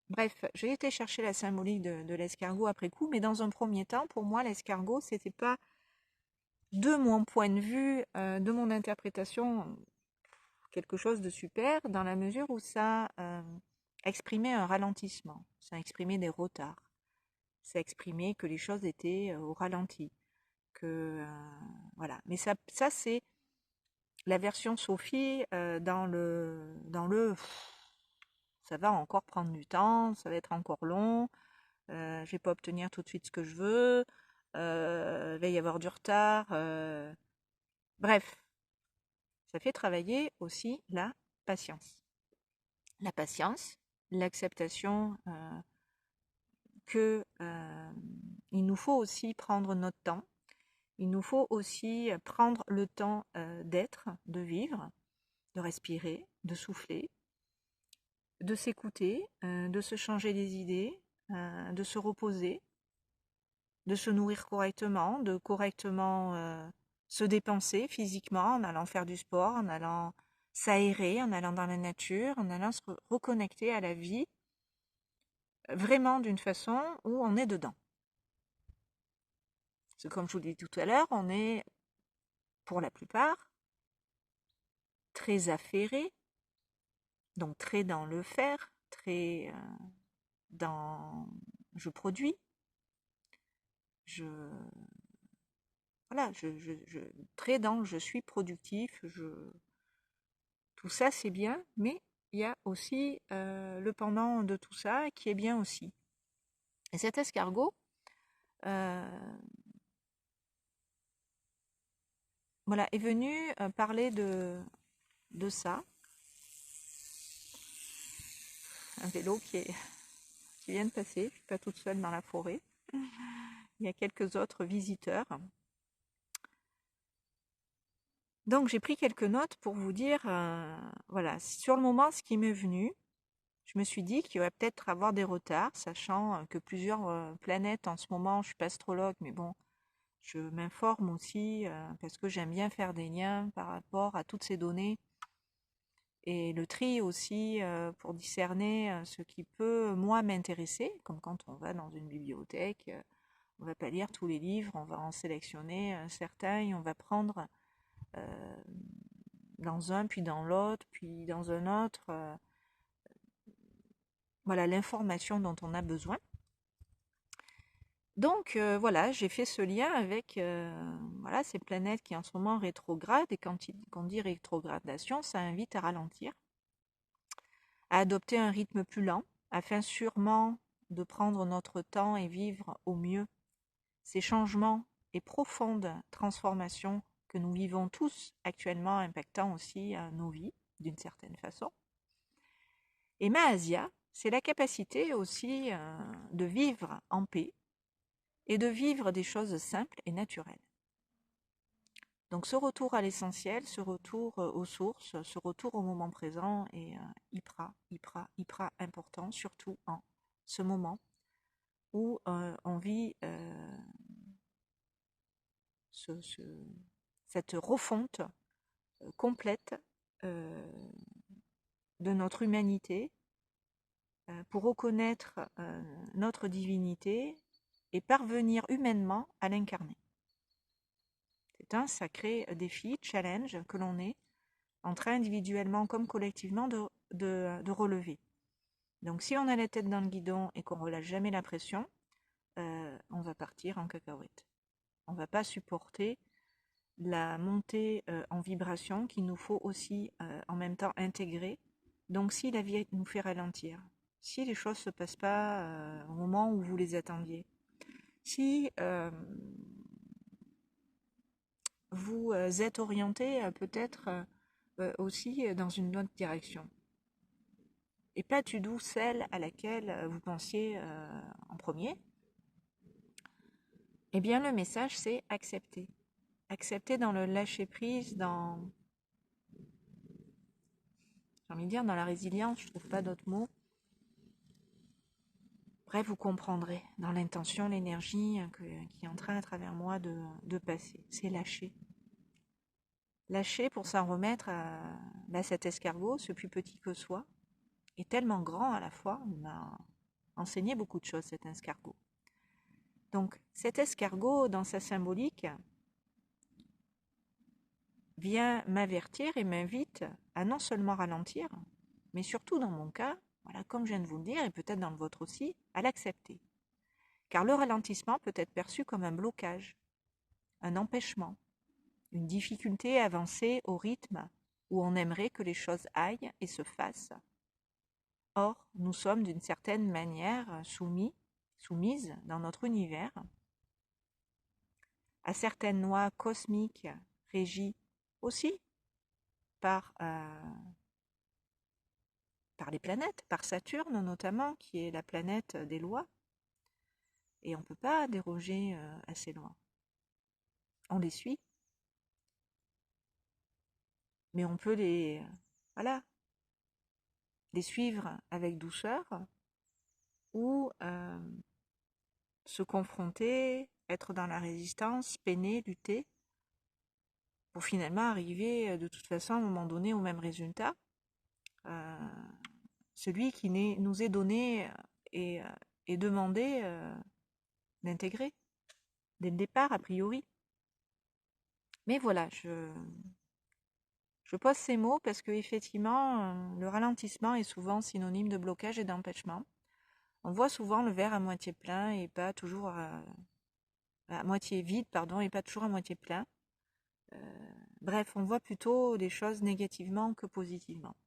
Bref, j'ai été chercher la symbolique de l'escargot après coup, mais dans un premier temps, pour moi, l'escargot, c'était pas, de mon point de vue, de mon interprétation, quelque chose de super, dans la mesure où ça exprimait un ralentissement, ça exprimait des retards, ça exprimait que les choses étaient au ralenti, que voilà. Mais ça c'est la version Sophie dans le ça va encore prendre du temps, ça va être encore long, je vais pas obtenir tout de suite ce que je veux, il va y avoir du retard, bref, ça fait travailler aussi la patience. La patience, l'acceptation que il nous faut aussi prendre notre temps, il nous faut aussi prendre le temps d'être, de vivre, de respirer, de souffler, de s'écouter, de se changer les idées, de se reposer, de se nourrir correctement, de correctement se dépenser physiquement en allant faire du sport, en allant s'aérer, en allant dans la nature, en allant se reconnecter à la vie, vraiment d'une façon où on est dedans. Parce que comme je vous l'ai dit tout à l'heure, on est, pour la plupart, très affairé, donc très dans le faire, très dans je produis, je voilà, très dans je suis productif, tout ça c'est bien, mais il y a aussi le pendant de tout ça qui est bien aussi. Et cet escargot, voilà, est venu parler de ça. Un vélo qui vient de passer, je ne suis pas toute seule dans la forêt. Il y a quelques autres visiteurs. Donc j'ai pris quelques notes pour vous dire, voilà, sur le moment, ce qui m'est venu, je me suis dit qu'il y aurait peut-être avoir des retards, sachant que plusieurs planètes en ce moment, je ne suis pas astrologue, mais bon, je m'informe aussi parce que j'aime bien faire des liens par rapport à toutes ces données et le tri aussi pour discerner ce qui peut, moi, m'intéresser, comme quand on va dans une bibliothèque, on ne va pas lire tous les livres, on va en sélectionner certains et on va prendre dans un, puis dans l'autre, puis dans un autre, voilà, l'information dont on a besoin. Donc voilà, j'ai fait ce lien avec voilà, ces planètes qui en ce moment rétrogradent, et quand on dit rétrogradation, ça invite à ralentir, à adopter un rythme plus lent, afin sûrement de prendre notre temps et vivre au mieux ces changements et profondes transformations que nous vivons tous actuellement, impactant aussi nos vies d'une certaine façon. Et Mahasia, c'est la capacité aussi de vivre en paix et de vivre des choses simples et naturelles. Donc ce retour à l'essentiel, ce retour aux sources, ce retour au moment présent est hyper important, surtout en ce moment où on vit cette refonte complète de notre humanité pour reconnaître notre divinité et parvenir humainement à l'incarner. C'est un sacré défi, challenge que l'on est en train individuellement comme collectivement de relever. Donc si on a la tête dans le guidon et qu'on ne relâche jamais la pression, on va partir en cacahuète. On ne va pas supporter la montée en vibration qu'il nous faut aussi en même temps intégrer. Donc si la vie nous fait ralentir, si les choses ne se passent pas au moment où vous les attendiez, si vous êtes orienté peut-être aussi dans une autre direction, et pas du tout celle à laquelle vous pensiez en premier, eh bien le message c'est accepter. Accepter dans le lâcher-prise, dans, j'ai envie de dire, dans la résilience, je ne trouve pas d'autres mots. Bref, vous comprendrez dans l'intention, l'énergie qui est en train à travers moi de passer. C'est lâcher. Lâcher pour s'en remettre à cet escargot, ce plus petit que soi, est tellement grand à la fois. Il m'a enseigné beaucoup de choses, cet escargot. Donc, cet escargot, dans sa symbolique, vient m'avertir et m'invite à non seulement ralentir, mais surtout dans mon cas, voilà, comme je viens de vous le dire, et peut-être dans le vôtre aussi, à l'accepter. Car le ralentissement peut être perçu comme un blocage, un empêchement, une difficulté à avancer au rythme où on aimerait que les choses aillent et se fassent. Or, nous sommes d'une certaine manière soumises dans notre univers à certaines lois cosmiques régies aussi par les planètes, par Saturne notamment, qui est la planète des lois. Et on ne peut pas déroger à ces lois. On les suit, mais on peut les suivre avec douceur ou se confronter, être dans la résistance, peiner, lutter, pour finalement arriver de toute façon à un moment donné au même résultat, celui qui nous est donné et demandé d'intégrer dès le départ a priori. Mais voilà, je pose ces mots parce que effectivement, le ralentissement est souvent synonyme de blocage et d'empêchement. On voit souvent le verre à moitié plein et pas toujours à moitié vide, pardon, et pas toujours à moitié plein. Bref, on voit plutôt les choses négativement que positivement.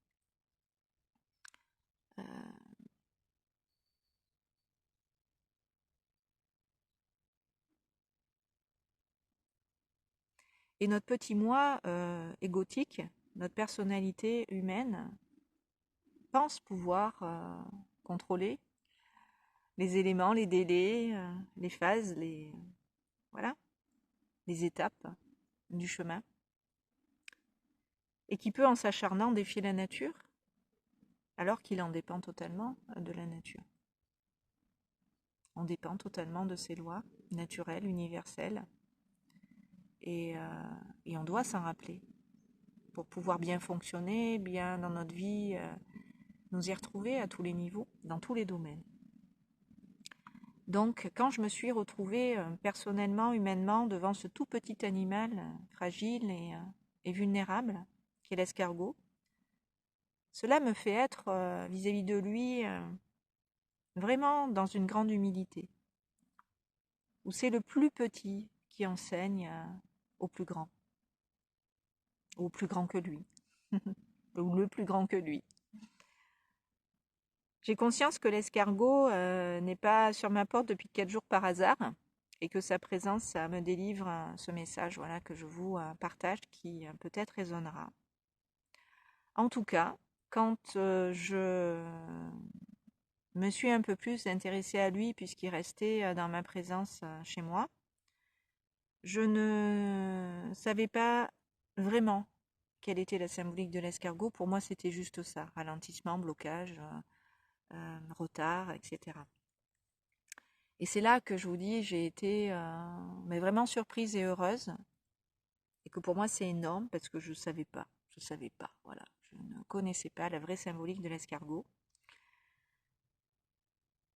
Et notre petit moi égotique, notre personnalité humaine, pense pouvoir contrôler les éléments, les délais, les phases, les étapes du chemin, et qui peut, en s'acharnant, défier la nature, alors qu'il en dépend totalement de la nature. On dépend totalement de ces lois naturelles, universelles, et on doit s'en rappeler pour pouvoir bien fonctionner, bien dans notre vie, nous y retrouver à tous les niveaux, dans tous les domaines. Donc, quand je me suis retrouvée personnellement, humainement, devant ce tout petit animal fragile et vulnérable, qui est l'escargot, cela me fait être vis-à-vis de lui vraiment dans une grande humilité, où c'est le plus petit qui enseigne au plus grand que lui, ou le plus grand que lui. J'ai conscience que l'escargot n'est pas sur ma porte depuis 4 jours par hasard, et que sa présence ça me délivre ce message que je vous partage, qui peut-être résonnera. En tout cas, quand je me suis un peu plus intéressée à lui, puisqu'il restait dans ma présence chez moi, je ne savais pas vraiment quelle était la symbolique de l'escargot. Pour moi, c'était juste ça, ralentissement, blocage, retard, etc. Et c'est là que je vous dis, j'ai été mais vraiment surprise et heureuse, et que pour moi c'est énorme parce que je ne savais pas, voilà, je ne connaissais pas la vraie symbolique de l'escargot.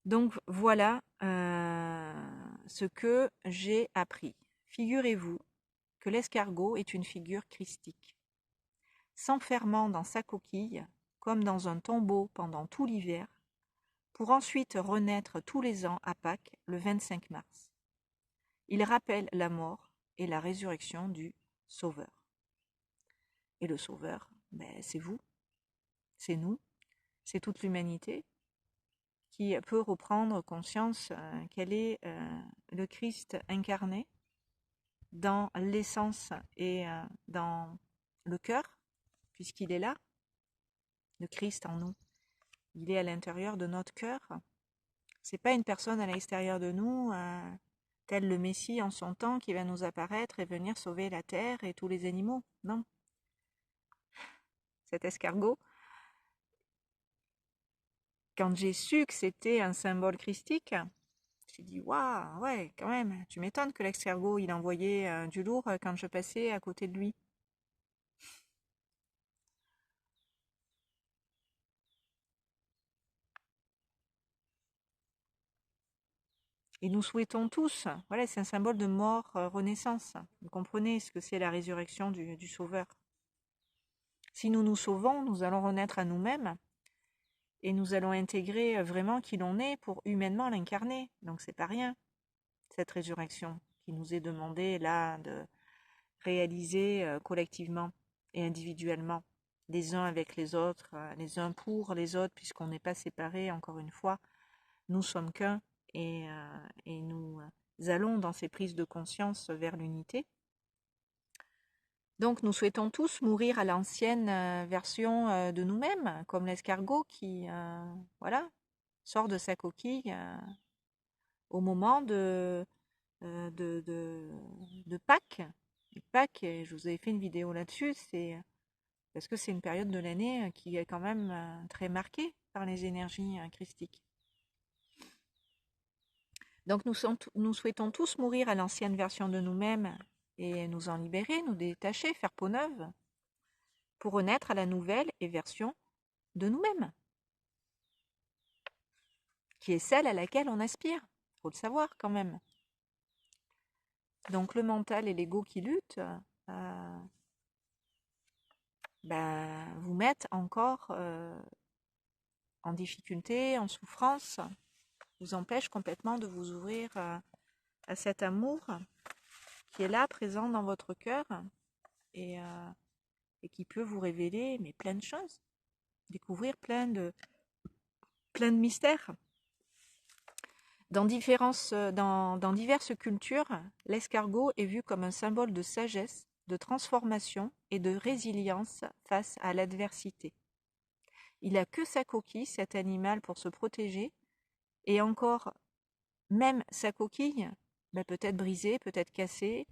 Donc voilà ce que j'ai appris. Figurez-vous que l'escargot est une figure christique, s'enfermant dans sa coquille comme dans un tombeau pendant tout l'hiver, pour ensuite renaître tous les ans à Pâques le 25 mars. Il rappelle la mort et la résurrection du Sauveur. Et le Sauveur, c'est vous, c'est nous, c'est toute l'humanité qui peut reprendre conscience qu'elle est le Christ incarné dans l'essence et dans le cœur, puisqu'il est là, le Christ en nous. Il est à l'intérieur de notre cœur. C'est pas une personne à l'extérieur de nous, tel le Messie en son temps, qui va nous apparaître et venir sauver la terre et tous les animaux. Non. Cet escargot, Quand j'ai su que c'était un symbole christique, j'ai dit waouh, ouais, quand même, tu m'étonnes que l'escargot il envoyait du lourd quand je passais à côté de lui. Et nous souhaitons tous, voilà, c'est un symbole de mort, renaissance. Vous comprenez ce que c'est la résurrection du Sauveur. Si nous nous sauvons, nous allons renaître à nous-mêmes et nous allons intégrer vraiment qui l'on est pour humainement l'incarner. Donc c'est pas rien, cette résurrection qui nous est demandée là de réaliser collectivement et individuellement, les uns avec les autres, les uns pour les autres, puisqu'on n'est pas séparés, encore une fois, nous sommes qu'un et nous allons dans ces prises de conscience vers l'unité. Donc nous souhaitons tous mourir à l'ancienne version de nous-mêmes, comme l'escargot qui voilà, sort de sa coquille au moment de Pâques. Et Pâques, je vous avais fait une vidéo là-dessus, c'est parce que c'est une période de l'année qui est quand même très marquée par les énergies christiques. Donc nous souhaitons tous mourir à l'ancienne version de nous-mêmes et nous en libérer, nous détacher, faire peau neuve, pour renaître à la nouvelle et version de nous-mêmes, qui est celle à laquelle on aspire. Il faut le savoir quand même. Donc le mental et l'ego qui luttent vous mettent encore en difficulté, en souffrance, vous empêchent complètement de vous ouvrir à cet amour qui est là, présent dans votre cœur et qui peut vous révéler mais plein de choses, découvrir plein de mystères. Dans diverses cultures, l'escargot est vu comme un symbole de sagesse, de transformation et de résilience face à l'adversité. Il n'a que sa coquille, cet animal, pour se protéger, et encore, même sa coquille, peut-être brisée, peut-être cassée,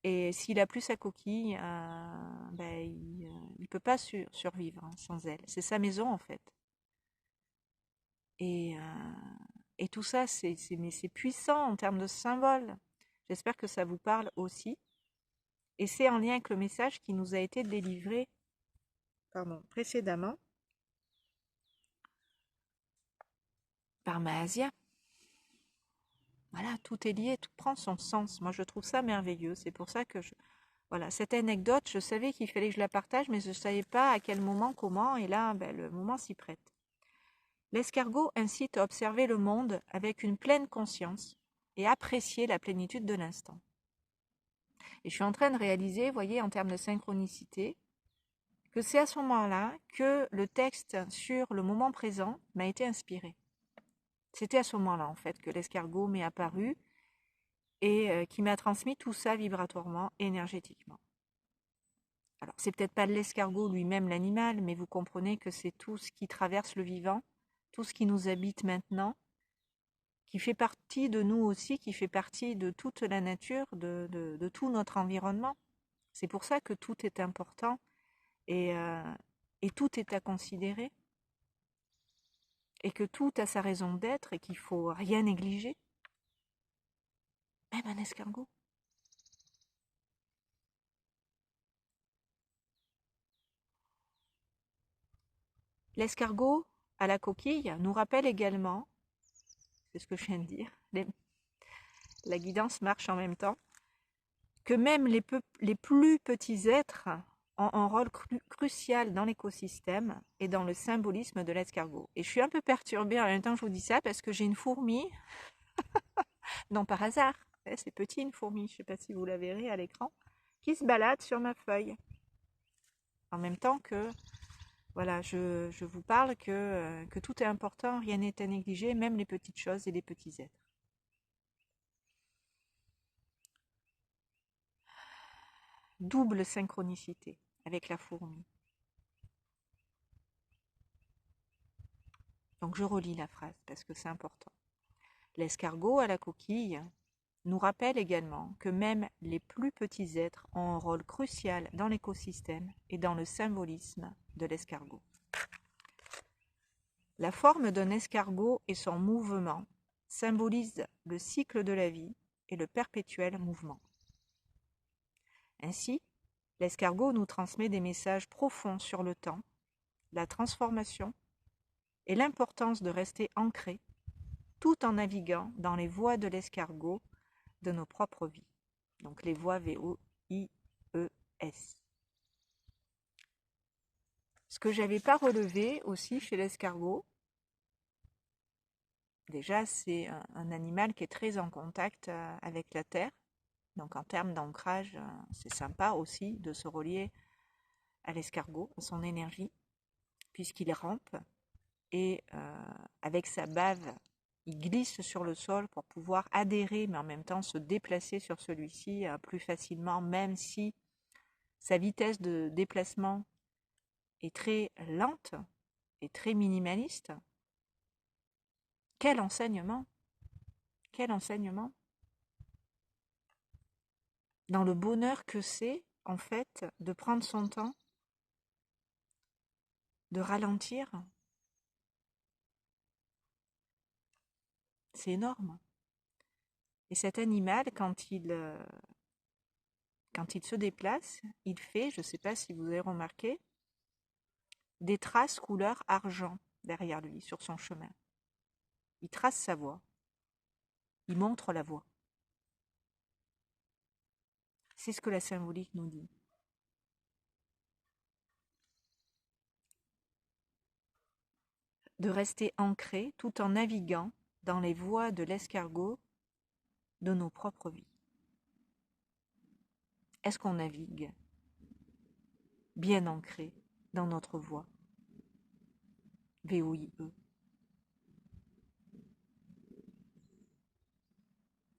et s'il n'a plus sa coquille, il ne peut pas survivre sans elle. C'est sa maison en fait. Et tout ça, c'est puissant en termes de symboles. J'espère que ça vous parle aussi. Et c'est en lien avec le message qui nous a été délivré précédemment par Mahasia. Voilà, tout est lié, tout prend son sens. Moi, je trouve ça merveilleux. C'est pour ça que voilà, cette anecdote, je savais qu'il fallait que je la partage, mais je ne savais pas à quel moment, comment, et là, le moment s'y prête. L'escargot incite à observer le monde avec une pleine conscience et apprécier la plénitude de l'instant. Et je suis en train de réaliser, vous voyez, en termes de synchronicité, que c'est à ce moment-là que le texte sur le moment présent m'a été inspiré. C'était à ce moment-là, en fait, que l'escargot m'est apparu et qui m'a transmis tout ça vibratoirement, énergétiquement. Alors, c'est peut-être pas l'escargot lui-même, l'animal, mais vous comprenez que c'est tout ce qui traverse le vivant, tout ce qui nous habite maintenant, qui fait partie de nous aussi, qui fait partie de toute la nature, de tout notre environnement. C'est pour ça que tout est important et tout est à considérer et que tout a sa raison d'être et qu'il ne faut rien négliger, même un escargot. L'escargot à la coquille nous rappelle également, c'est ce que je viens de dire, la guidance marche en même temps, que même les plus petits êtres ont un rôle crucial dans l'écosystème et dans le symbolisme de l'escargot. Et je suis un peu perturbée en même temps que je vous dis ça parce que j'ai une fourmi, non par hasard, c'est petit une fourmi, je ne sais pas si vous la verrez à l'écran, qui se balade sur ma feuille. En même temps que, voilà, je vous parle que tout est important, rien n'est à négliger, même les petites choses et les petits êtres. Double synchronicité avec la fourmi. Donc je relis la phrase parce que c'est important. L'escargot à la coquille nous rappelle également que même les plus petits êtres ont un rôle crucial dans l'écosystème et dans le symbolisme de l'escargot. La forme d'un escargot et son mouvement symbolisent le cycle de la vie et le perpétuel mouvement. Ainsi, l'escargot nous transmet des messages profonds sur le temps, la transformation et l'importance de rester ancré tout en naviguant dans les voies de l'escargot de nos propres vies. Donc les voies V-O-I-E-S. Ce que j'avais pas relevé aussi chez l'escargot, déjà c'est un animal qui est très en contact avec la terre. Donc en termes d'ancrage, c'est sympa aussi de se relier à l'escargot, à son énergie, puisqu'il rampe et avec sa bave, il glisse sur le sol pour pouvoir adhérer, mais en même temps se déplacer sur celui-ci plus facilement, même si sa vitesse de déplacement est très lente et très minimaliste. Quel enseignement! Quel enseignement! Dans le bonheur que c'est, en fait, de prendre son temps, de ralentir. C'est énorme. Et cet animal, quand il se déplace, il fait, je ne sais pas si vous avez remarqué, des traces couleur argent derrière lui, sur son chemin. Il trace sa voie. Il montre la voie. C'est ce que la symbolique nous dit. De rester ancré tout en naviguant dans les voies de l'escargot de nos propres vies. Est-ce qu'on navigue bien ancré dans notre voie? V-O-I-E.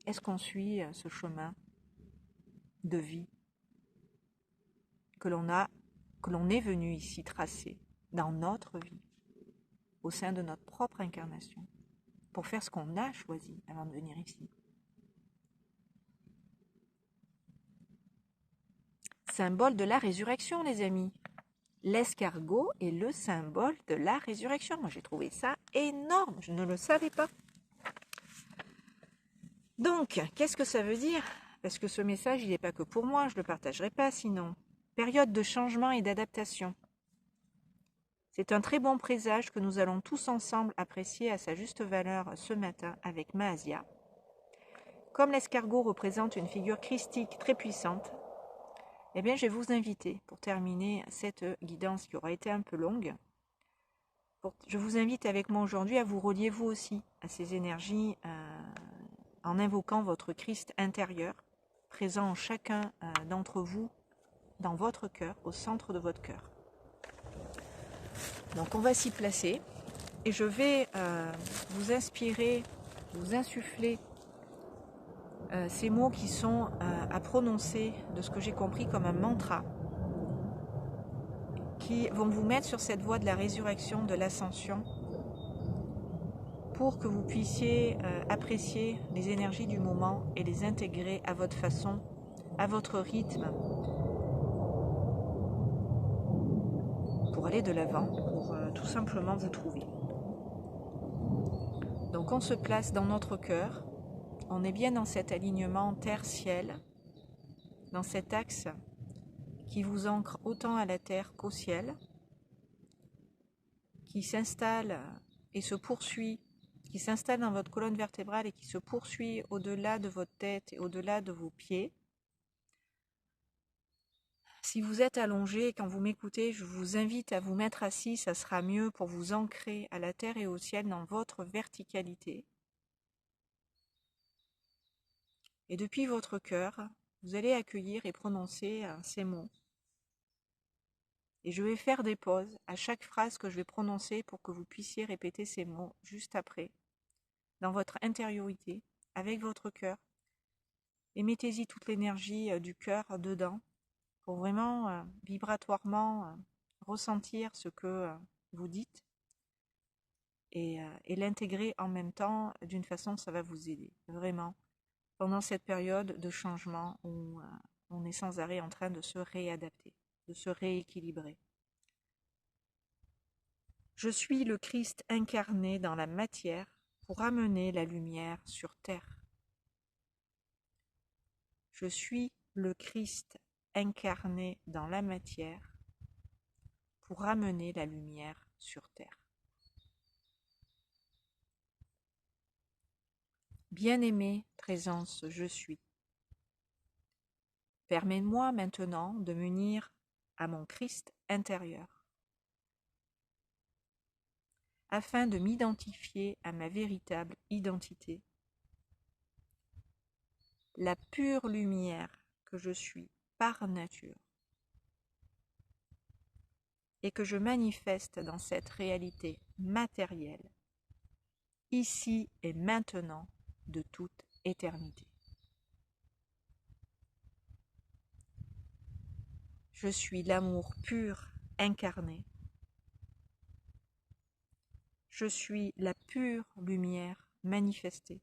Est-ce qu'on suit ce chemin de vie que l'on est venu ici tracer dans notre vie, au sein de notre propre incarnation, pour faire ce qu'on a choisi avant de venir ici? Symbole de la résurrection, les amis. L'escargot est le symbole de la résurrection. Moi, j'ai trouvé ça énorme, je ne le savais pas. Donc, qu'est-ce que ça veut dire? Parce que ce message, il n'est pas que pour moi, je ne le partagerai pas sinon. Période de changement et d'adaptation. C'est un très bon présage que nous allons tous ensemble apprécier à sa juste valeur ce matin avec Mahasia. Comme l'escargot représente une figure christique très puissante, eh bien, je vais vous inviter, pour terminer cette guidance qui aura été un peu longue, je vous invite avec moi aujourd'hui à vous relier vous aussi à ces énergies en invoquant votre Christ intérieur, présent en chacun d'entre vous, dans votre cœur, au centre de votre cœur. Donc on va s'y placer et je vais vous inspirer, vous insuffler ces mots qui sont à prononcer de ce que j'ai compris comme un mantra, qui vont vous mettre sur cette voie de la résurrection, de l'ascension, pour que vous puissiez apprécier les énergies du moment et les intégrer à votre façon, à votre rythme, pour aller de l'avant, pour tout simplement vous trouver. Donc on se place dans notre cœur, on est bien dans cet alignement terre-ciel, dans cet axe qui vous ancre autant à la terre qu'au ciel, qui s'installe et se poursuit, qui s'installe dans votre colonne vertébrale et qui se poursuit au-delà de votre tête et au-delà de vos pieds. Si vous êtes allongé, quand vous m'écoutez, je vous invite à vous mettre assis, ça sera mieux pour vous ancrer à la terre et au ciel dans votre verticalité. Et depuis votre cœur, vous allez accueillir et prononcer ces mots. Et je vais faire des pauses à chaque phrase que je vais prononcer pour que vous puissiez répéter ces mots juste après, dans votre intériorité, avec votre cœur. Et mettez-y toute l'énergie du cœur dedans pour vraiment vibratoirement ressentir ce que vous dites et l'intégrer en même temps d'une façon ça va vous aider, vraiment, pendant cette période de changement où on est sans arrêt en train de se réadapter, de se rééquilibrer. Donc, on va s'y placer. Je vais vous inspirer, vous insuffler ces mots. Et depuis votre cœur, vous allez accueillir et prononcer ces mots. Et je vais faire des pauses à chaque phrase que je vais prononcer pour que vous puissiez répéter ces mots juste après, dans votre intériorité, avec votre cœur. Et mettez-y toute l'énergie du cœur dedans pour vraiment vibratoirement ressentir ce que vous dites et l'intégrer en même temps d'une façon ça va vous aider, vraiment, pendant cette période de changement où on est sans arrêt en train de se réadapter, de se rééquilibrer. Je suis le Christ incarné dans la matière pour amener la lumière sur terre. Je suis le Christ incarné dans la matière pour amener la lumière sur terre. Bien-aimée présence, je suis. Permets-moi maintenant de m'unir à mon Christ intérieur, afin de m'identifier à ma véritable identité, la pure lumière que je suis par nature, et que je manifeste dans cette réalité matérielle, ici et maintenant, de toute éternité. Je suis l'amour pur incarné. Je suis la pure lumière manifestée.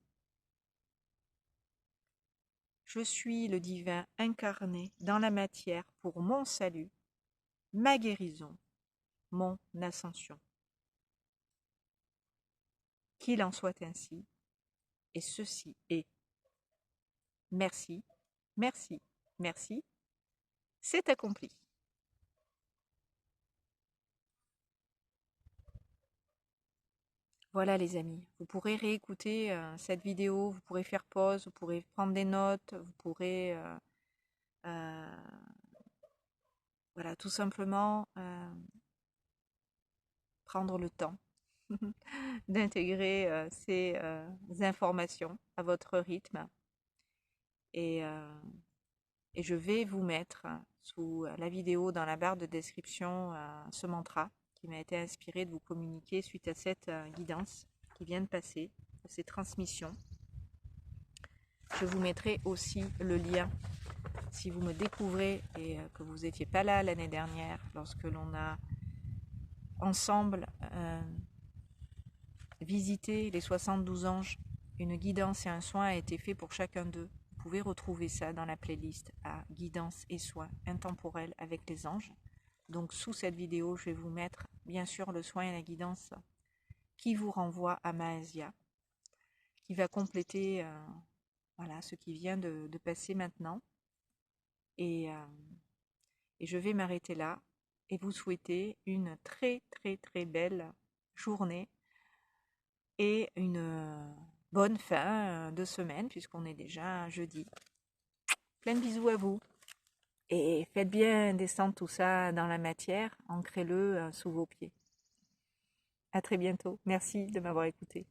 Je suis le divin incarné dans la matière pour mon salut, ma guérison, mon ascension. Qu'il en soit ainsi, et ceci est. Merci, merci, merci, c'est accompli. Voilà les amis, vous pourrez réécouter cette vidéo, vous pourrez faire pause, vous pourrez prendre des notes, vous pourrez voilà, tout simplement prendre le temps d'intégrer ces informations à votre rythme. Et je vais vous mettre sous la vidéo dans la barre de description ce mantra qui m'a été inspiré de vous communiquer suite à cette guidance qui vient de passer, à ces transmissions. Je vous mettrai aussi le lien si vous me découvrez et que vous n'étiez pas là l'année dernière lorsque l'on a ensemble visité les 72 anges. Une guidance et un soin a été fait pour chacun d'eux. Vous pouvez retrouver ça dans la playlist à guidance et soins intemporels avec les anges. Donc sous cette vidéo, je vais vous mettre bien sûr le soin et la guidance qui vous renvoie à Mahasia, qui va compléter voilà, ce qui vient de passer maintenant. Et je vais m'arrêter là et vous souhaiter une très très très belle journée et une bonne fin de semaine puisqu'on est déjà jeudi. Plein de bisous à vous et faites bien descendre tout ça dans la matière, ancrez-le sous vos pieds. À très bientôt. Merci de m'avoir écouté.